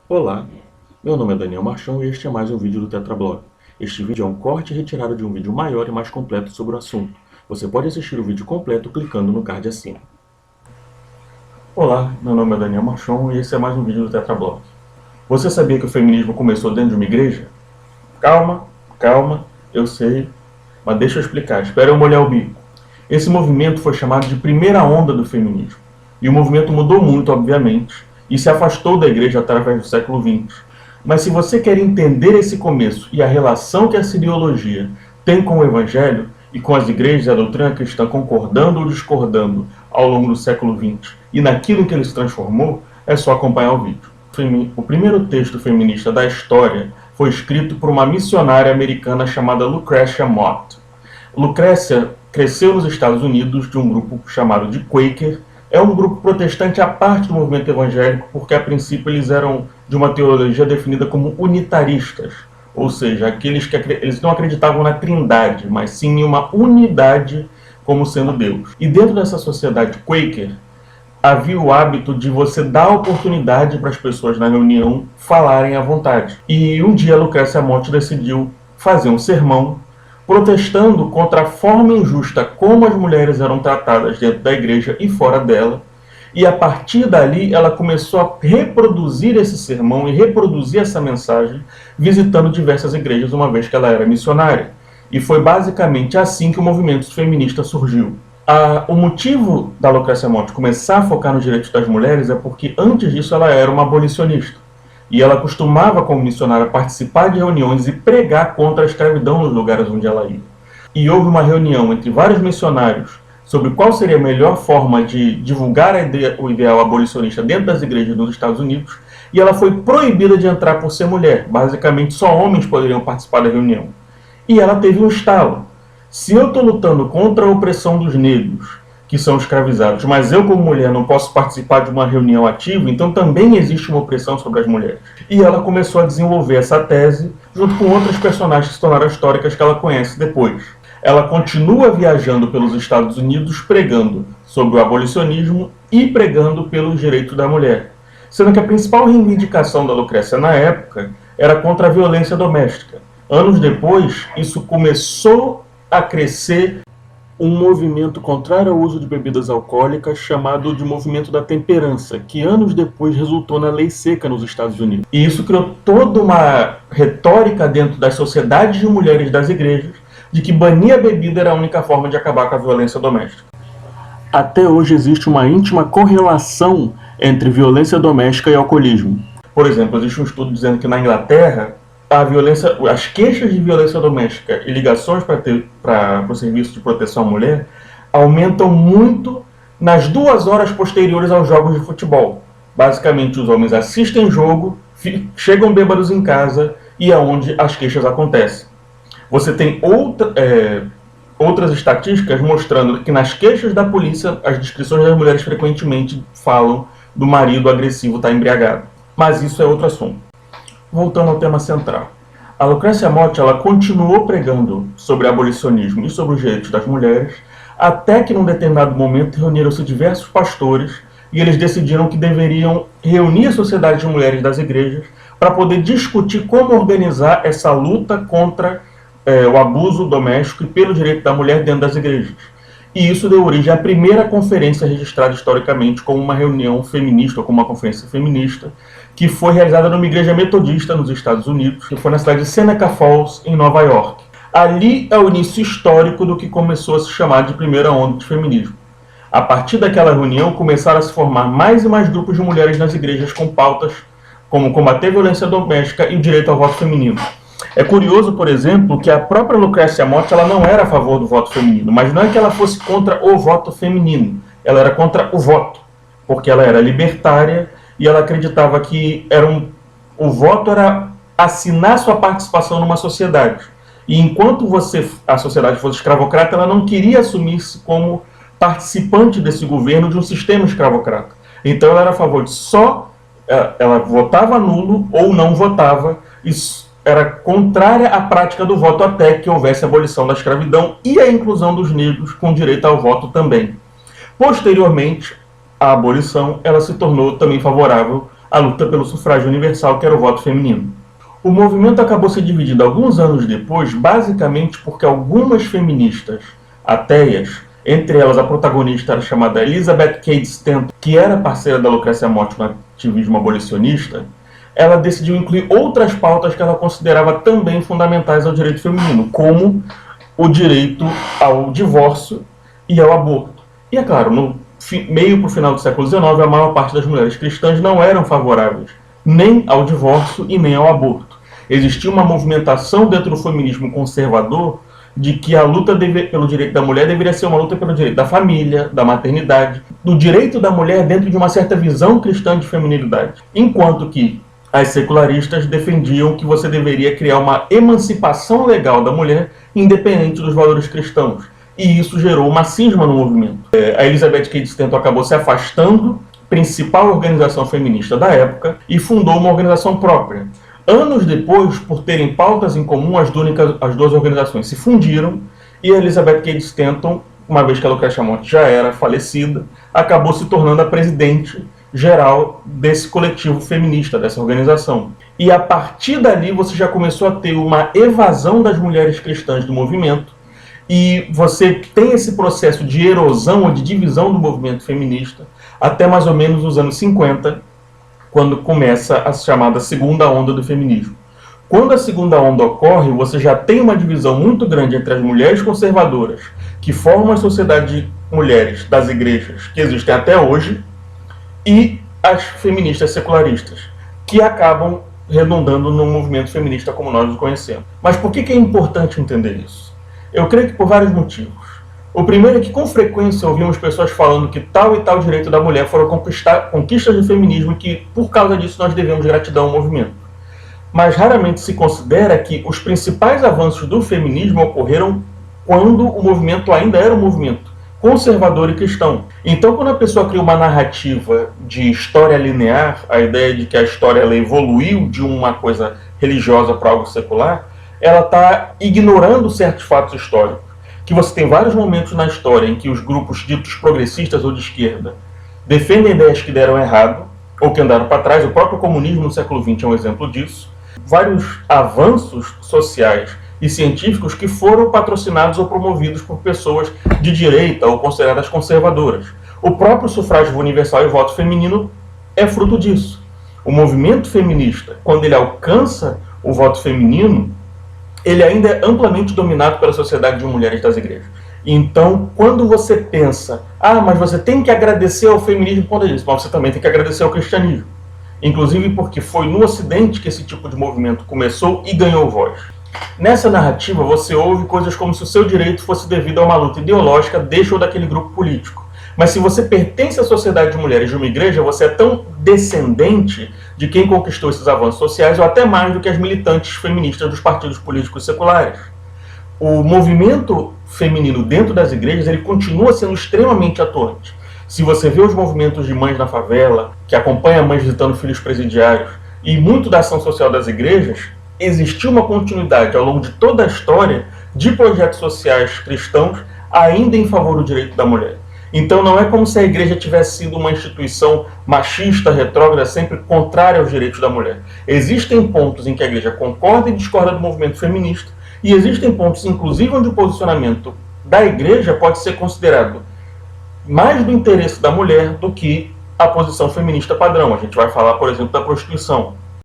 Olá, meu nome é Daniel Marchão e este é mais um vídeo do Tetrablog. Este vídeo é um corte retirado de um vídeo maior e mais completo sobre o assunto. Você pode assistir o vídeo completo clicando no card acima. Olá, meu nome é Daniel Marchão e esse é mais um vídeo do Tetrablog. Você sabia que o feminismo começou dentro de uma igreja? Calma, eu sei, mas deixa eu explicar, espera eu molhar o bico. Esse movimento foi chamado de primeira onda do feminismo. E o movimento mudou muito, obviamente, e se afastou da igreja através do século XX. Mas se você quer entender esse começo e a relação que essa ideologia tem com o evangelho e com as igrejas e a doutrina cristã concordando ou discordando ao longo do século XX e naquilo que ele se transformou, é só acompanhar o vídeo. O primeiro texto feminista da história foi escrito por uma missionária americana chamada Lucretia Mott. Lucrécia cresceu nos Estados Unidos de um grupo chamado de Quaker. É um grupo protestante à parte do movimento evangélico, porque a princípio eles eram de uma teologia definida como unitaristas, ou seja, aqueles que eles não acreditavam na trindade, mas sim em uma unidade como sendo Deus. E dentro dessa sociedade Quaker, havia o hábito de você dar oportunidade para as pessoas na reunião falarem à vontade. E um dia Lucrécia Mott decidiu fazer um sermão protestando contra a forma injusta como as mulheres eram tratadas dentro da igreja e fora dela. E a partir dali ela começou a reproduzir esse sermão e reproduzir essa mensagem visitando diversas igrejas, uma vez que ela era missionária. E foi basicamente assim que o movimento feminista surgiu. O motivo da Lucrécia Mott começar a focar nos direitos das mulheres é porque antes disso ela era uma abolicionista. E ela costumava, como missionária, participar de reuniões e pregar contra a escravidão nos lugares onde ela ia. E houve uma reunião entre vários missionários sobre qual seria a melhor forma de divulgar o ideal abolicionista dentro das igrejas nos Estados Unidos, e ela foi proibida de entrar por ser mulher. Basicamente, só homens poderiam participar da reunião. E ela teve um estalo. Se eu estou lutando contra a opressão dos negros, que são escravizados, mas eu como mulher não posso participar de uma reunião ativa, então também existe uma opressão sobre as mulheres. E ela começou a desenvolver essa tese junto com outras personagens que se tornaram históricas que ela conhece depois. Ela continua viajando pelos Estados Unidos pregando sobre o abolicionismo e pregando pelos direitos da mulher, sendo que a principal reivindicação da Lucrécia na época era contra a violência doméstica. Anos depois, isso começou a crescer um movimento contrário ao uso de bebidas alcoólicas chamado de Movimento da Temperança, que anos depois resultou na Lei Seca nos Estados Unidos. E isso criou toda uma retórica dentro das sociedades de mulheres das igrejas de que banir a bebida era a única forma de acabar com a violência doméstica. Até hoje existe uma íntima correlação entre violência doméstica e alcoolismo. Por exemplo, existe um estudo dizendo que na Inglaterra as queixas de violência doméstica e ligações para o serviço de proteção à mulher aumentam muito nas 2 horas posteriores aos jogos de futebol. Basicamente, os homens assistem jogo, chegam bêbados em casa e é onde as queixas acontecem. Você tem outras estatísticas mostrando que nas queixas da polícia, as descrições das mulheres frequentemente falam do marido agressivo estar embriagado. Mas isso é outro assunto. Voltando ao tema central. A Lucrécia Mott ela continuou pregando sobre abolicionismo e sobre os direitos das mulheres, até que num determinado momento reuniram-se diversos pastores e eles decidiram que deveriam reunir a sociedade de mulheres das igrejas para poder discutir como organizar essa luta contra o abuso doméstico e pelo direito da mulher dentro das igrejas. E isso deu origem à primeira conferência registrada historicamente como uma reunião feminista, ou como uma conferência feminista, que foi realizada numa igreja metodista nos Estados Unidos, que foi na cidade de Seneca Falls, em Nova York. Ali é o início histórico do que começou a se chamar de primeira onda de feminismo. A partir daquela reunião, começaram a se formar mais e mais grupos de mulheres nas igrejas com pautas como combater a violência doméstica e o direito ao voto feminino. É curioso, por exemplo, que a própria Lucrécia Mott ela não era a favor do voto feminino, mas não é que ela fosse contra o voto feminino, ela era contra o voto, porque ela era libertária e ela acreditava que o voto era assinar sua participação numa sociedade. E enquanto a sociedade fosse escravocrata, ela não queria assumir-se como participante desse governo de um sistema escravocrata. Então ela era a favor de ela votava nulo ou não votava, isso era contrária à prática do voto até que houvesse a abolição da escravidão e a inclusão dos negros com direito ao voto também. Posteriormente à abolição, ela se tornou também favorável a luta pelo sufrágio universal, que era o voto feminino. O movimento acabou se dividindo alguns anos depois, basicamente porque algumas feministas ateias, entre elas a protagonista era chamada Elizabeth Cady Stanton, que era parceira da Lucrécia Mott no ativismo abolicionista, ela decidiu incluir outras pautas que ela considerava também fundamentais ao direito feminino, como o direito ao divórcio e ao aborto. E é claro, no meio para o final do século XIX, a maior parte das mulheres cristãs não eram favoráveis nem ao divórcio e nem ao aborto. Existia uma movimentação dentro do feminismo conservador de que a luta pelo direito da mulher deveria ser uma luta pelo direito da família, da maternidade, do direito da mulher dentro de uma certa visão cristã de feminilidade. Enquanto que as secularistas defendiam que você deveria criar uma emancipação legal da mulher independente dos valores cristãos. E isso gerou uma cisma no movimento. A Elizabeth Cady Stanton acabou se afastando, principal organização feminista da época, e fundou uma organização própria. Anos depois, por terem pautas em comum, as duas organizações se fundiram e a Elizabeth Cady Stanton, uma vez que a Lucrécia Mott já era falecida, acabou se tornando a presidente geral desse coletivo feminista, dessa organização. E a partir dali você já começou a ter uma evasão das mulheres cristãs do movimento e você tem esse processo de erosão ou de divisão do movimento feminista até mais ou menos os anos 50, quando começa a chamada segunda onda do feminismo. Quando a segunda onda ocorre, você já tem uma divisão muito grande entre as mulheres conservadoras, que formam a sociedade de mulheres das igrejas que existem até hoje, e as feministas secularistas, que acabam redundando no movimento feminista como nós o conhecemos. Mas por que é importante entender isso? Eu creio que por vários motivos. O primeiro é que, com frequência, ouvimos pessoas falando que tal e tal direito da mulher foram conquistas do feminismo e que, por causa disso, nós devemos gratidão ao movimento. Mas raramente se considera que os principais avanços do feminismo ocorreram quando o movimento ainda era um movimento conservador e cristão. Então, quando a pessoa cria uma narrativa de história linear, a ideia de que a história ela evoluiu de uma coisa religiosa para algo secular, ela está ignorando certos fatos históricos. Que você tem vários momentos na história em que os grupos ditos progressistas ou de esquerda defendem ideias que deram errado ou que andaram para trás. O próprio comunismo no século XX é um exemplo disso. Vários avanços sociais e científicos que foram patrocinados ou promovidos por pessoas de direita ou consideradas conservadoras. O próprio sufrágio universal e o voto feminino é fruto disso. O movimento feminista, quando ele alcança o voto feminino, ele ainda é amplamente dominado pela sociedade de mulheres das igrejas. Então, quando você pensa, mas você tem que agradecer ao feminismo por conta disso, mas você também tem que agradecer ao cristianismo. Inclusive porque foi no Ocidente que esse tipo de movimento começou e ganhou voz. Nessa narrativa, você ouve coisas como se o seu direito fosse devido a uma luta ideológica deste ou daquele grupo político. Mas se você pertence à sociedade de mulheres de uma igreja, você é tão descendente de quem conquistou esses avanços sociais, ou até mais do que as militantes feministas dos partidos políticos seculares. O movimento feminino dentro das igrejas, ele continua sendo extremamente atuante. Se você vê os movimentos de mães na favela, que acompanham mães visitando filhos presidiários, e muito da ação social das igrejas, existiu uma continuidade ao longo de toda a história de projetos sociais cristãos ainda em favor do direito da mulher. Então não é como se a igreja tivesse sido uma instituição machista, retrógrada, sempre contrária aos direitos da mulher. Existem pontos em que a igreja concorda e discorda do movimento feminista, e existem pontos, inclusive, onde o posicionamento da igreja pode ser considerado mais do interesse da mulher do que a posição feminista padrão. A gente vai falar, por exemplo, da prostituição.